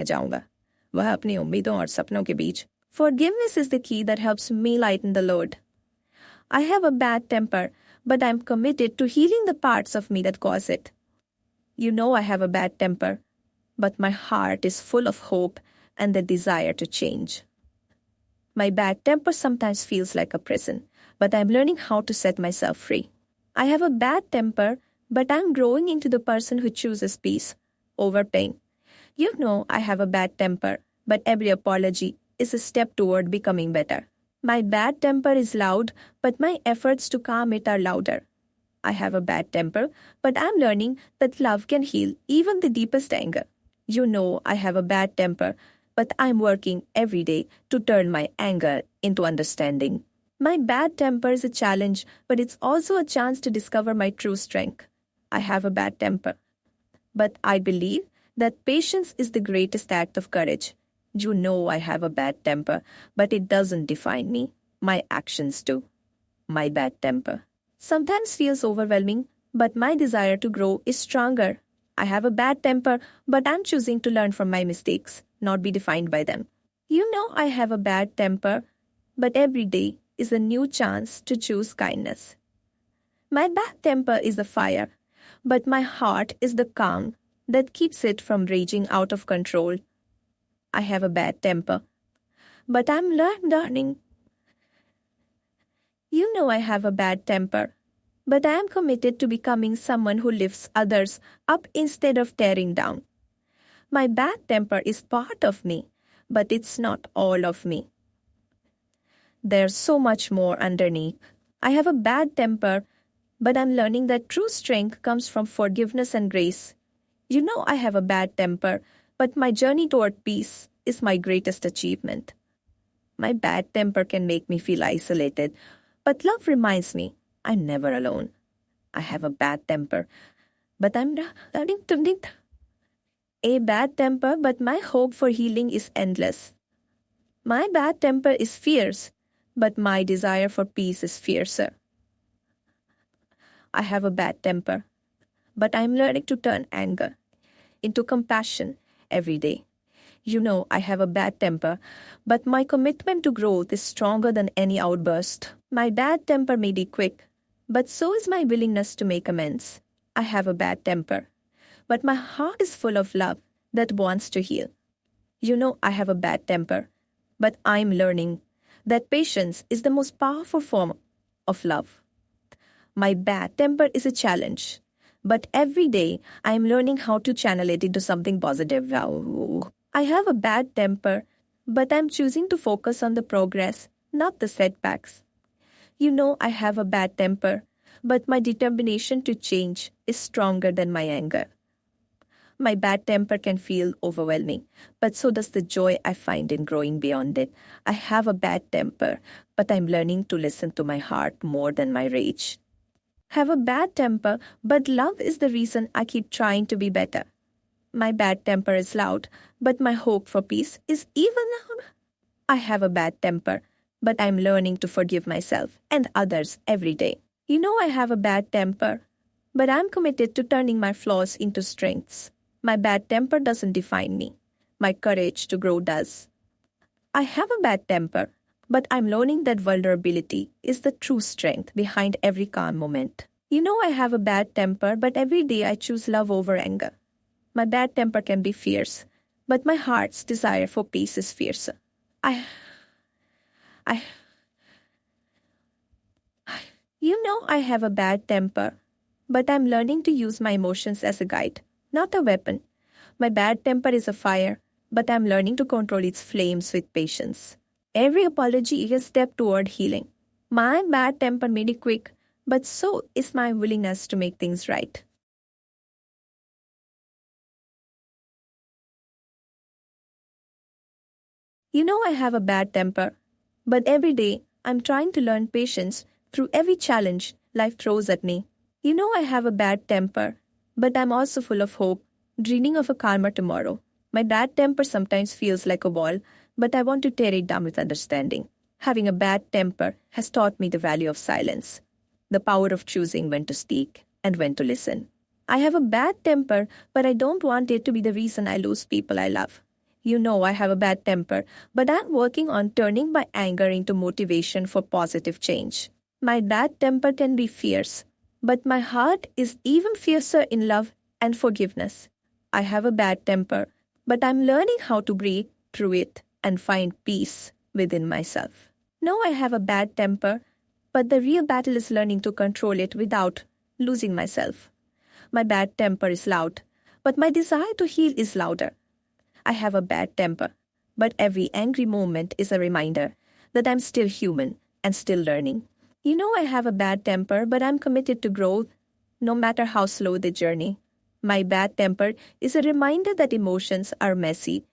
जाऊंगा वह अपनी उम्मीदों और सपनों के बीच. Forgiveness is the key that helps me lighten the load. I have a bad temper, but I'm committed to healing the parts of me that cause it. You know I have a bad temper, but my heart is full of hope and the desire to change. My bad temper sometimes feels like a prison, but I'm learning how to set myself free. I have a bad temper, but I'm growing into the person who chooses peace over pain. You know I have a bad temper, but every apology is a step toward becoming better. My bad temper is loud, but my efforts to calm it are louder. I have a bad temper, but I'm learning that love can heal even the deepest anger. You know I have a bad temper, but I'm working every day to turn my anger into understanding. My bad temper is a challenge, but it's also a chance to discover my true strength. I have a bad temper, but I believe that patience is the greatest act of courage. You know I have a bad temper, but it doesn't define me. My actions do. My bad temper sometimes feels overwhelming, but my desire to grow is stronger. I have a bad temper, but I'm choosing to learn from my mistakes, not be defined by them. You know I have a bad temper, but every day is a new chance to choose kindness. My bad temper is a fire, but my heart is the calm that keeps it from raging out of control. I have a bad temper, but I'm learning. You know I have a bad temper, but I am committed to becoming someone who lifts others up instead of tearing down. My bad temper is part of me, but it's not all of me. There's so much more underneath. I have a bad temper, but I'm learning that true strength comes from forgiveness and grace. You know I have a bad temper, but my journey toward peace is my greatest achievement. My bad temper can make me feel isolated, but love reminds me I'm never alone. I have a bad temper, but I'm learning to knit. A bad temper, but my hope for healing is endless. My bad temper is fierce, but my desire for peace is fiercer. I have a bad temper, but I'm learning to turn anger into compassion every day. You know I have a bad temper, but my commitment to growth is stronger than any outburst. My bad temper may be quick, but so is my willingness to make amends. I have a bad temper, but my heart is full of love that wants to heal. You know I have a bad temper, but I'm learning that patience is the most powerful form of love. My bad temper is a challenge, but every day I'm learning how to channel it into something positive. I have a bad temper, but I'm choosing to focus on the progress, not the setbacks. You know I have a bad temper, but my determination to change is stronger than my anger. My bad temper can feel overwhelming, but so does the joy I find in growing beyond it. I have a bad temper, but I'm learning to listen to my heart more than my rage. Have a bad temper, but love is the reason I keep trying to be better. My bad temper is loud, but my hope for peace is even louder. I have a bad temper, but I'm learning to forgive myself and others every day. You know I have a bad temper, but I'm committed to turning my flaws into strengths. My bad temper doesn't define me. My courage to grow does. I have a bad temper, but I'm learning that vulnerability is the true strength behind every calm moment. You know I have a bad temper, but every day I choose love over anger. My bad temper can be fierce, but my heart's desire for peace is fiercer. You know I have a bad temper, but I'm learning to use my emotions as a guide, not a weapon. My bad temper is a fire, but I'm learning to control its flames with patience. Every apology is a step toward healing. My bad temper may be quick, but so is my willingness to make things right. You know I have a bad temper, but every day I'm trying to learn patience through every challenge life throws at me. You know I have a bad temper, but I'm also full of hope, dreaming of a calmer tomorrow. My bad temper sometimes feels like a wall, but I want to tear it down with understanding. Having a bad temper has taught me the value of silence, the power of choosing when to speak and when to listen. I have a bad temper, but I don't want it to be the reason I lose people I love. You know I have a bad temper, but I'm working on turning my anger into motivation for positive change. My bad temper can be fierce, but my heart is even fiercer in love and forgiveness. I have a bad temper, but I'm learning how to breathe through it and find peace within myself. No, I have a bad temper, but the real battle is learning to control it without losing myself. My bad temper is loud, but my desire to heal is louder. I have a bad temper, but every angry moment is a reminder that I'm still human and still learning. You know I have a bad temper, but I'm committed to growth, no matter how slow the journey. My bad temper is a reminder that emotions are messy,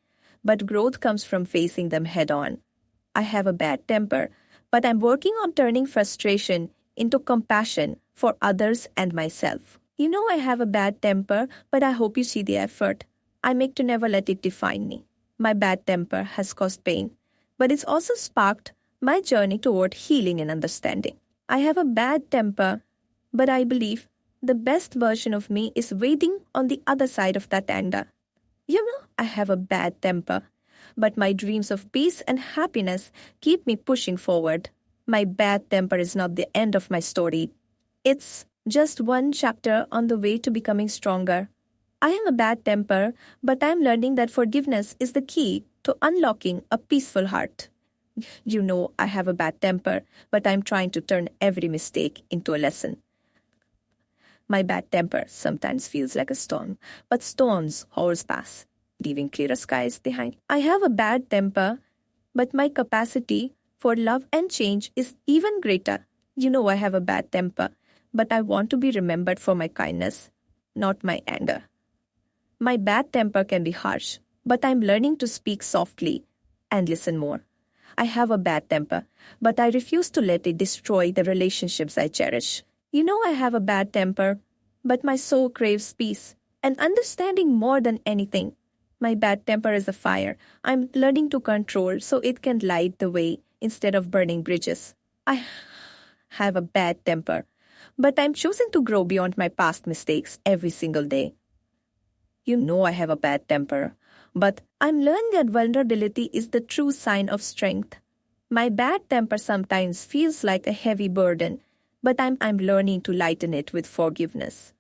but growth comes from facing them head on. I have a bad temper, but I'm working on turning frustration into compassion for others and myself. You know I have a bad temper, but I hope you see the effort I make to never let it define me. My bad temper has caused pain, but it's also sparked my journey toward healing and understanding. I have a bad temper, but I believe the best version of me is waiting on the other side of that anger. You know, I have a bad temper, but my dreams of peace and happiness keep me pushing forward. My bad temper is not the end of my story. It's just one chapter on the way to becoming stronger. I have a bad temper, but I'm learning that forgiveness is the key to unlocking a peaceful heart. You know I have a bad temper, but I'm trying to turn every mistake into a lesson. My bad temper sometimes feels like a storm, but storms always pass, leaving clearer skies behind. I have a bad temper, but my capacity for love and change is even greater. You know I have a bad temper, but I want to be remembered for my kindness, not my anger. My bad temper can be harsh, but I'm learning to speak softly and listen more. I have a bad temper, but I refuse to let it destroy the relationships I cherish. You know I have a bad temper, but my soul craves peace and understanding more than anything. My bad temper is a fire I'm learning to control so it can light the way instead of burning bridges. I have a bad temper, but I'm choosing to grow beyond my past mistakes every single day. You know I have a bad temper, but I'm learning that vulnerability is the true sign of strength. My bad temper sometimes feels like a heavy burden, but I'm learning to lighten it with forgiveness.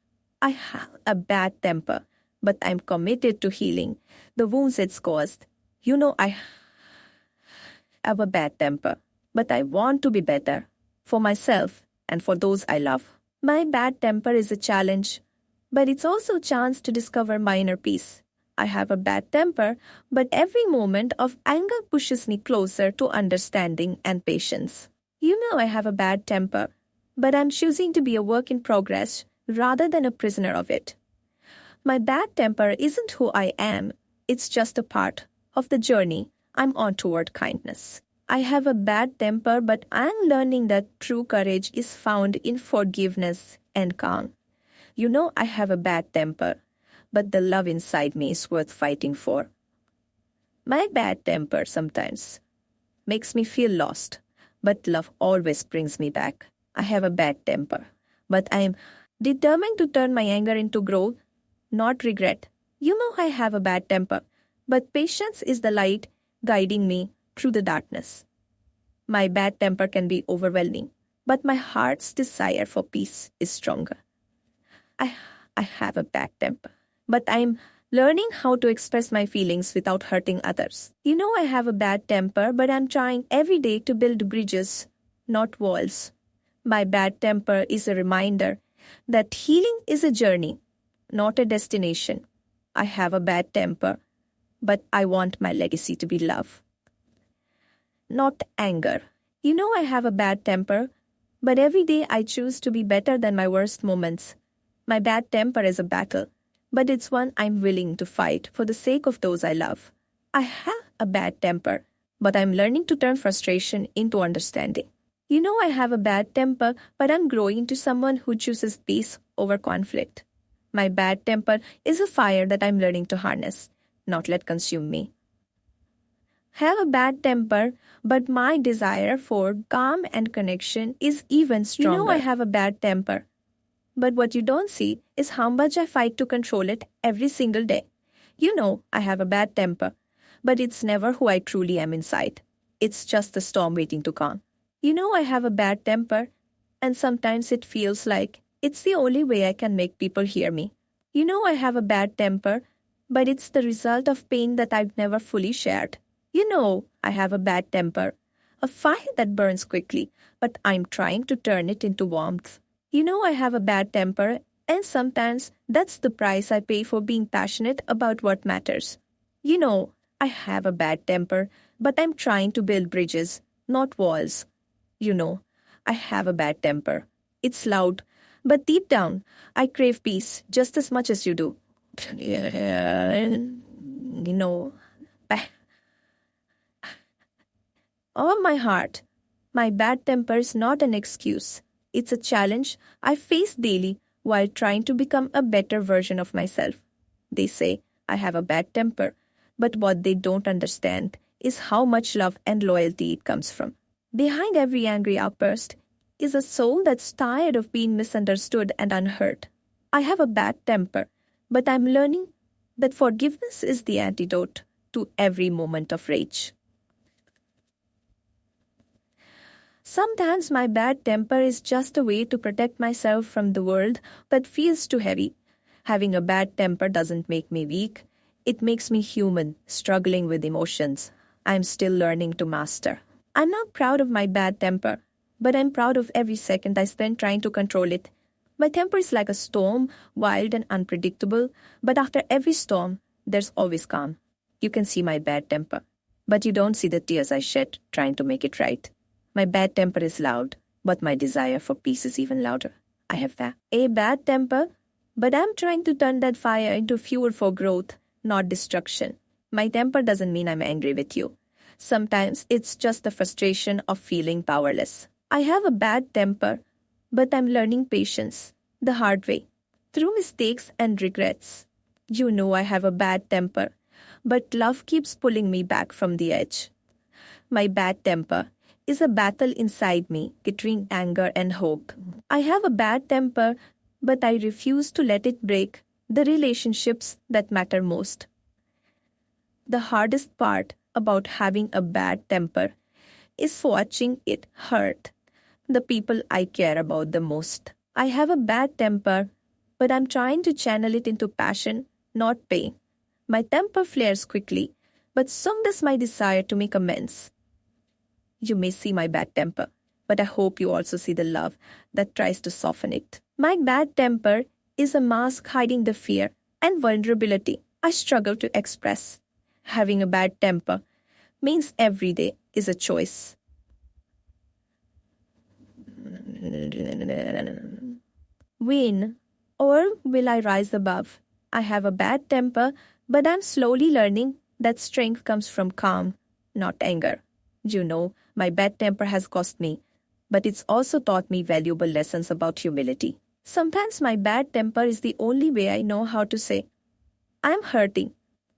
I have a bad temper, but I'm committed to healing the wounds it's caused. You know I have a bad temper, but I want to be better for myself and for those I love. My bad temper is a challenge, but it's also a chance to discover my inner peace. I have a bad temper, but every moment of anger pushes me closer to understanding and patience. You know I have a bad temper, but I'm choosing to be a work in progress rather than a prisoner of it. My bad temper isn't who I am, it's just a part of the journey I'm on toward kindness. I have a bad temper, but I'm learning that true courage is found in forgiveness and calm. You know I have a bad temper, but the love inside me is worth fighting for. My bad temper sometimes makes me feel lost, but love always brings me back. I have a bad temper, but I'm determined to turn my anger into growth, not regret. You know I have a bad temper, but patience is the light guiding me through the darkness. My bad temper can be overwhelming, but my heart's desire for peace is stronger. I have a bad temper, but I'm learning how to express my feelings without hurting others. You know I have a bad temper, but I'm trying every day to build bridges, not walls. My bad temper is a reminder that healing is a journey, not a destination. I have a bad temper, but I want my legacy to be love, not anger. You know I have a bad temper, but every day I choose to be better than my worst moments. My bad temper is a battle, but it's one I'm willing to fight for the sake of those I love. I have a bad temper, but I'm learning to turn frustration into understanding. You know I have a bad temper, but I'm growing into someone who chooses peace over conflict. My bad temper is a fire that I'm learning to harness, not let consume me. Have a bad temper, but my desire for calm and connection is even stronger. You know I have a bad temper, but what you don't see is how much I fight to control it every single day. You know I have a bad temper, but it's never who I truly am inside. It's just a storm waiting to calm. I have a bad temper, and sometimes it feels like it's the only way I can make people hear me. I have a bad temper, but it's the result of pain that I've never fully shared. I have a bad temper, a fire that burns quickly, but I'm trying to turn it into warmth. I have a bad temper, and sometimes that's the price I pay for being passionate about what matters. I have a bad temper, but I'm trying to build bridges, not walls. I have a bad temper. It's loud, but deep down, I crave peace just as much as you do. Bah. Oh, my heart. My bad temper is not an excuse. It's a challenge I face daily while trying to become a better version of myself. They say I have a bad temper, but what they don't understand is how much love and loyalty it comes from. Behind every angry outburst is a soul that's tired of being misunderstood and unheard. I have a bad temper, but I'm learning that forgiveness is the antidote to every moment of rage. Sometimes my bad temper is just a way to protect myself from the world that feels too heavy. Having a bad temper doesn't make me weak. It makes me human, struggling with emotions I'm still learning to master. I'm not proud of my bad temper, but I'm proud of every second I spend trying to control it. My temper is like a storm, wild and unpredictable, but after every storm, there's always calm. You can see my bad temper, but you don't see the tears I shed trying to make it right. My bad temper is loud, but my desire for peace is even louder. I have a bad temper, but I'm trying to turn that fire into fuel for growth, not destruction. My temper doesn't mean I'm angry with you. Sometimes it's just the frustration of feeling powerless. I have a bad temper, but I'm learning patience the hard way, through mistakes and regrets. I have a bad temper, but love keeps pulling me back from the edge. My bad temper is a battle inside me between anger and hope. I have a bad temper, but I refuse to let it break the relationships that matter most. The hardest part about having a bad temper is watching it hurt the people I care about the most. I have a bad temper, but I'm trying to channel it into passion, not pain. My temper flares quickly, but so does my desire to make amends. You may see my bad temper, but I hope you also see the love that tries to soften it. My bad temper is a mask hiding the fear and vulnerability I struggle to express. Having a bad temper means every day is a choice. Win, or will I rise above? I have a bad temper, but I'm slowly learning that strength comes from calm, not anger. My bad temper has cost me, but it's also taught me valuable lessons about humility. Sometimes my bad temper is the only way I know how to say, I'm hurting.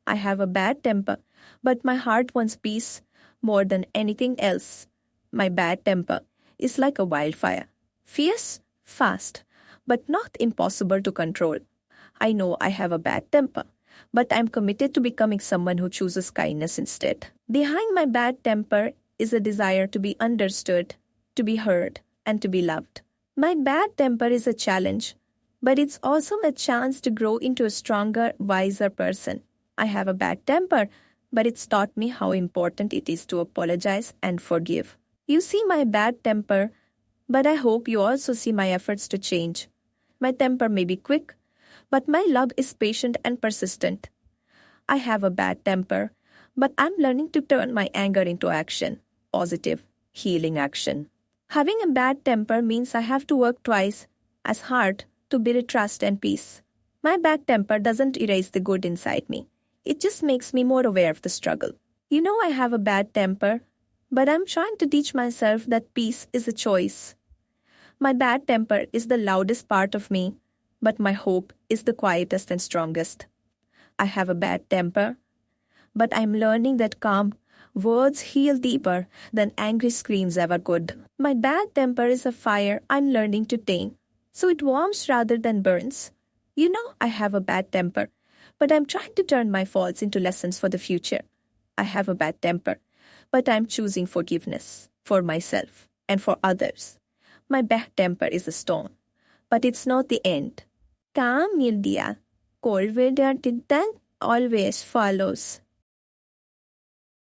I have a bad temper, but my heart wants peace more than anything else. My bad temper is like a wildfire. Fierce, fast, but not impossible to control. I know I have a bad temper, but I'm committed to becoming someone who chooses kindness instead. Behind my bad temper is a desire to be understood, to be heard, and to be loved. My bad temper is a challenge, but it's also a chance to grow into a stronger, wiser person. I have a bad temper, but it's taught me how important it is to apologize and forgive. You see my bad temper, but I hope you also see my efforts to change. My temper may be quick, but my love is patient and persistent. I have a bad temper, but I'm learning to turn my anger into action, positive, healing action. Having a bad temper means I have to work twice as hard to build trust and peace. My bad temper doesn't erase the good inside me. It just makes me more aware of the struggle. I have a bad temper, but I'm trying to teach myself that peace is a choice. My bad temper is the loudest part of me, but my hope is the quietest and strongest. I have a bad temper, but I'm learning that calm words heal deeper than angry screams ever could. My bad temper is a fire I'm learning to tame, so it warms rather than burns. I have a bad temper, but I'm trying to turn my faults into lessons for the future. I have a bad temper, but I'm choosing forgiveness for myself and for others. My bad temper is a storm, but it's not the end. Calm, Nildia. Cold weather always follows.